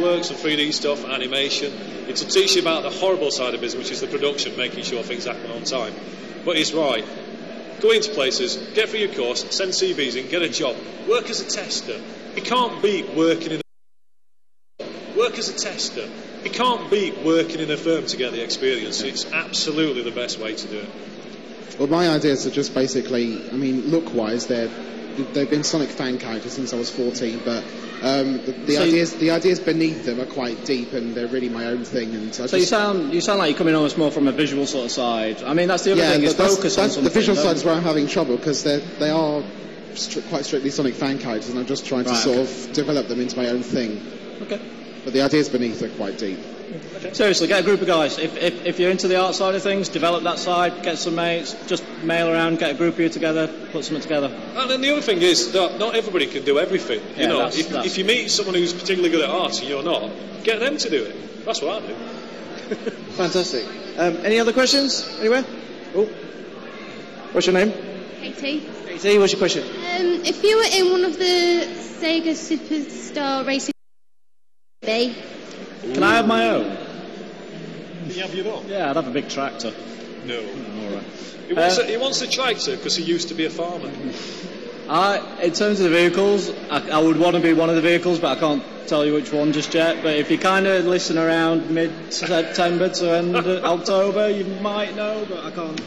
artwork, some 3D stuff, animation. It'll teach you about the horrible side of business, which is the production, making sure things happen on time. But he's right. Go into places, get through your course, send CVs in, get a job. Work as a tester. You can't beat working in Work as a tester. You can't beat working in a firm to get the experience. It's absolutely the best way to do it. Well, my ideas are just basically, I mean, look-wise, they've been Sonic fan characters since I was 14, but the ideas beneath them are quite deep, and they're really my own thing. And so you sound like you're coming almost more from a visual sort of side. I mean, that's the other thing. Is focus on something. The visual side is where I'm having trouble, because they are quite strictly Sonic fan characters, and I'm just trying to sort of develop them into my own thing. Okay. But the ideas beneath are quite deep. Okay. Seriously, get a group of guys. If you're into the art side of things, develop that side, get some mates, just mail around, get a group of you together, put something together. And then the other thing is that not everybody can do everything. You know, if you meet someone who's particularly good at art and you're not, get them to do it. That's what I do. Fantastic. Any other questions? Anywhere? Oh. What's your name? Katie. Katie, what's your question? If you were in one of the Sega Superstar Racing, can I have my own? Can you have your own? Yeah, I'd have a big tractor. No. All right. He wants a tractor because he used to be a farmer. In terms of the vehicles, I would want to be one of the vehicles, but I can't tell you which one just yet. But if you kind of listen around mid-September to end October, you might know, but I can't.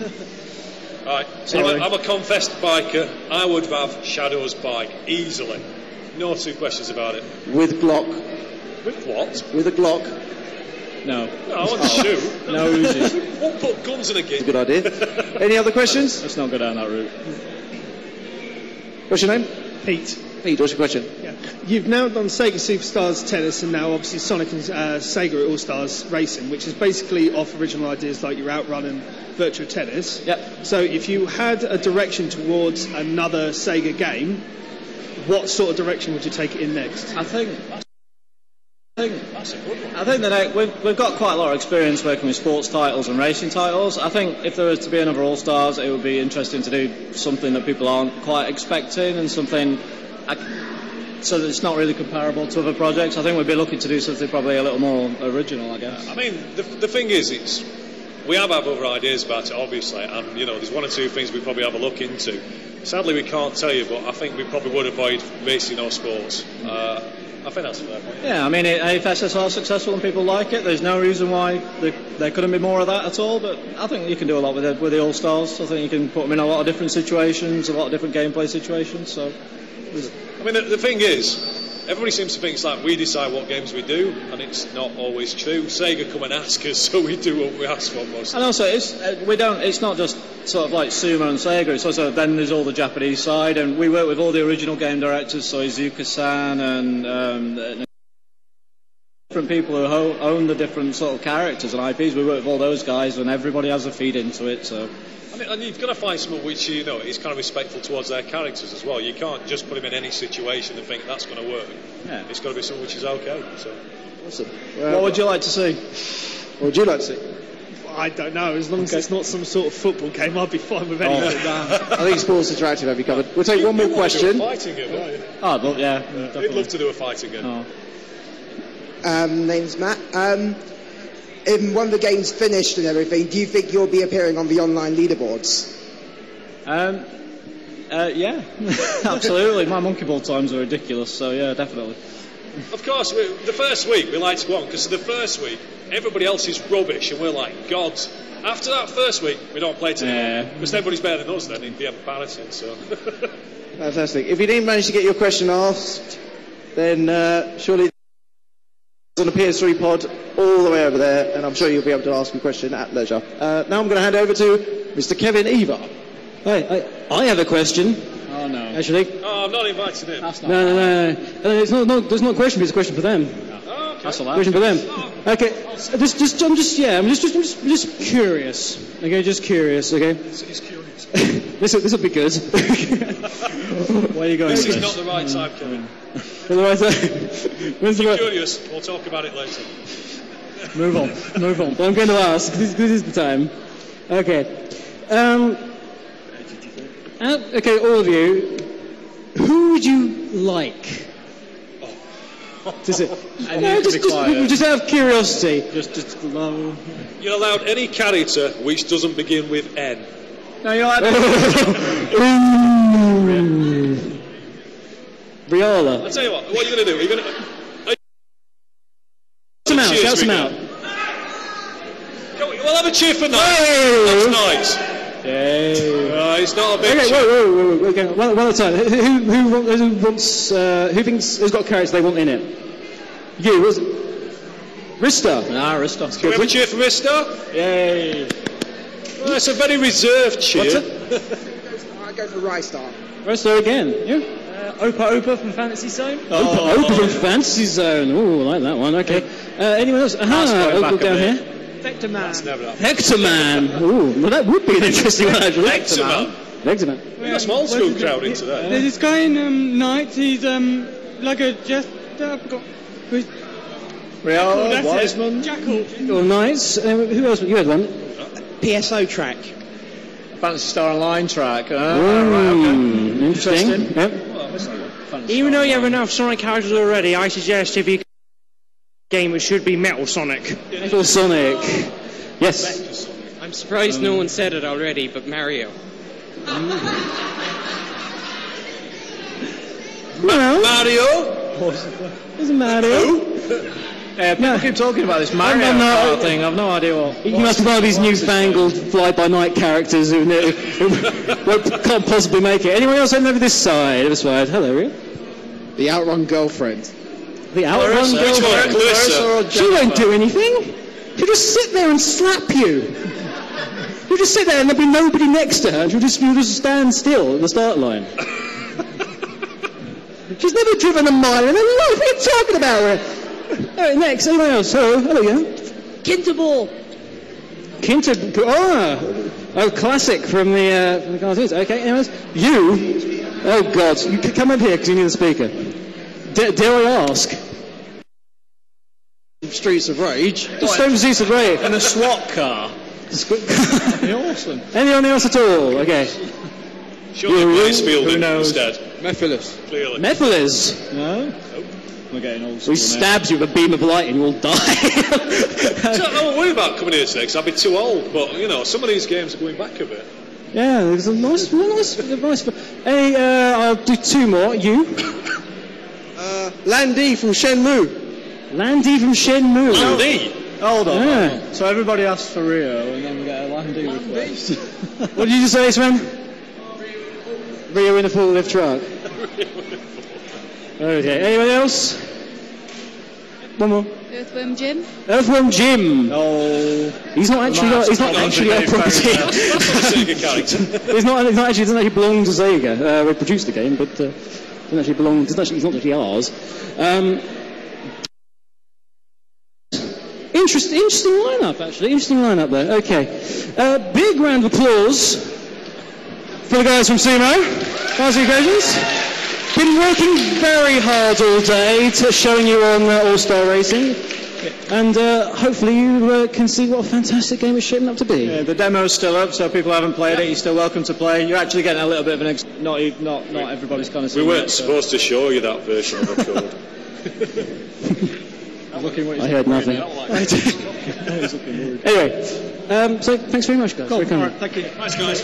Right, so I'm a confessed biker. I would have Shadow's bike, easily. No two questions about it. With Glock. With what? With a Glock. No. No, I want to shoot. No Uzis. We won't put guns in a game. Good idea. Any other questions? Let's not go down that route. What's your name? Pete. Pete, what's your question? Yeah. You've now done Sega Superstars Tennis and now obviously Sonic and Sega Allstars Racing, which is basically off original ideas like your Outrun and Virtua Tennis. Yep. So if you had a direction towards another Sega game, what sort of direction would you take it in next? I think that's a good one. I think that we've got quite a lot of experience working with sports titles and racing titles. I think if there was to be another All Stars, it would be interesting to do something that people aren't quite expecting and something so that it's not really comparable to other projects. I think we'd be looking to do something probably a little more original, I guess. I mean, the thing is, we have other ideas about it, obviously, and there's one or two things we probably have a look into. Sadly, we can't tell you, but I think we probably would avoid racing or sports. I think that's fair. Yeah, I mean, if SSR is successful and people like it, there's no reason why there couldn't be more of that at all. But I think you can do a lot with the All Stars. I think you can put them in a lot of different situations, a lot of different gameplay situations. So, I mean, the thing is, everybody seems to think it's like we decide what games we do, and it's not always true. Sega come and ask us, so we do what we ask for most. And also, it's not just sort of like Sumo and Sega. It's also then there's all the Japanese side, and we work with all the original game directors, so Izuka-san and different people who own the different sort of characters and IPs. We work with all those guys, and everybody has a feed into it. So. I mean, and you've got to find someone which is kind of respectful towards their characters as well. You can't just put them in any situation and think that's going to work. Yeah. It's got to be someone which is okay. So. Awesome. What would you like to see? What would you like to see? I don't know. As long as it's not some sort of football game, I'd be fine with anything. I think sports interactive have you covered. We'll take one more question. Fighting game, don't you? Oh, but yeah. I'd love to do a fighting game. Oh. Name's Matt. In one of the games finished and everything, do you think you'll be appearing on the online leaderboards? Yeah, absolutely. My monkey ball times are ridiculous, so yeah, definitely. Of course, the first week we like to go on, because the first week everybody else is rubbish and we're like gods. After that first week, we don't play it anymore, because everybody's better than us then, it'd be embarrassing, so... Fantastic. If you didn't manage to get your question asked, then surely on the PS3 pod all the way over there, and I'm sure you'll be able to ask a question at leisure. Now I'm going to hand over to Mr. Kevin Eva. Hi, I have a question. Oh no. Actually. Oh, I'm not inviting him. That's not No. It's not. There's not a question. It's a question for them. Oh, okay. That's allowed. Question for them. Okay. I'm just curious. Okay, just curious. Okay. He's curious. This will be good. Where are you going? This is not the right time, Kevin. The right time. When's the right? Curious. We'll talk about it later. Move on. But I'm going to ask. This is the time. Okay. Okay, all of you. Who would you like Just out of curiosity. Just low. You're allowed any character which doesn't begin with N. No, you're allowed. Riola. I'll tell you what are you going to do? You're going to... Shout them out. We'll have a cheer for Knight. That's nice. Yay. It's not a big Okay, cheer. whoa. Okay, one at a time. Who's got a character they want in it? You, was it? Rista. Rista. Can we have a cheer for Rista? Yay. Well, it's a very reserved cheer. What's it? I go for Rystar. Rista again. Yeah. Opa from Fantasy Zone. Opa from Fantasy Zone. Ooh, I like that one. Okay. Anyone else? Opa down here. Vector Man. Hector Man. Ooh, well, that would be an interesting one actually. Hector Man. We've got a small school crowd in today. There's this guy in Knight. He's like a jester. Real Wiseman. Jackal. Or Knights. Who else? You had one. PSO track. Fantasy Star Online track. Right, okay. Interesting. Yep. Even though you have enough Sonic characters already, I suggest if you game it should be Metal Sonic. Metal Sonic. Yes. I'm surprised no one said it already, but Mario. Mario? Is it Mario? People keep talking about this Mario Kart thing. I've no idea what. You must be one of these newfangled fly-by-night characters who can't possibly make it. Anyone else over this side? Hello, Ria. The Outrun girlfriend. The Outrun girlfriend. She won't do anything. She'll just sit there and slap you. You'll just sit there and there'll be nobody next to her, and you'll just stand still at the start line. She's never driven a mile in her life. What are you talking about, Ria? Alright, next, anyone else? Hello, yeah? Kinterball. Oh, classic from the cartoons. Okay, anyways, you. Oh God, you come up here because you need a speaker. Dare I ask? Streets of Rage. Just from Streets of Rage. And a SWAT car. Awesome. Anyone else at all? Okay. Surely Blaze Fielding instead. Mephiles. Clearly. Mephiles. No. We're getting old. We stabs you with a beam of light and you will die. So I don't worry about coming here today because I'll be too old. But some of these games are going back a bit. Yeah, there's a nice. Hey, I'll do two more. You. Landy from Shenmue. Landy from Shenmue. Landy. Hold on. Yeah. So everybody asks for Rio, and then we get a Landy request. What did you just say, Sven? Rio in a full-lift truck. Okay. Anyone else? One more. Earthworm Jim. Earthworm Jim. Oh. He's not actually our property. That's not a Sega character. He's not actually. Doesn't actually belong to Sega. We produced the game, but doesn't actually belong. He's not actually ours. Interesting lineup, actually. Interesting lineup there. Okay. Big round of applause for the guys from Sumo. Fantasy Occasions. Been working very hard all day to showing you on Allstar Racing. And hopefully you can see what a fantastic game it's shaping up to be. Yeah, the demo's still up, so people who haven't played it, you're still welcome to play. You're actually getting a little bit of an not everybody's kind of. We weren't supposed to show you that version of the code. I heard nothing. Anyway, so thanks very much, guys. Cool. All right, thank you. Nice guys.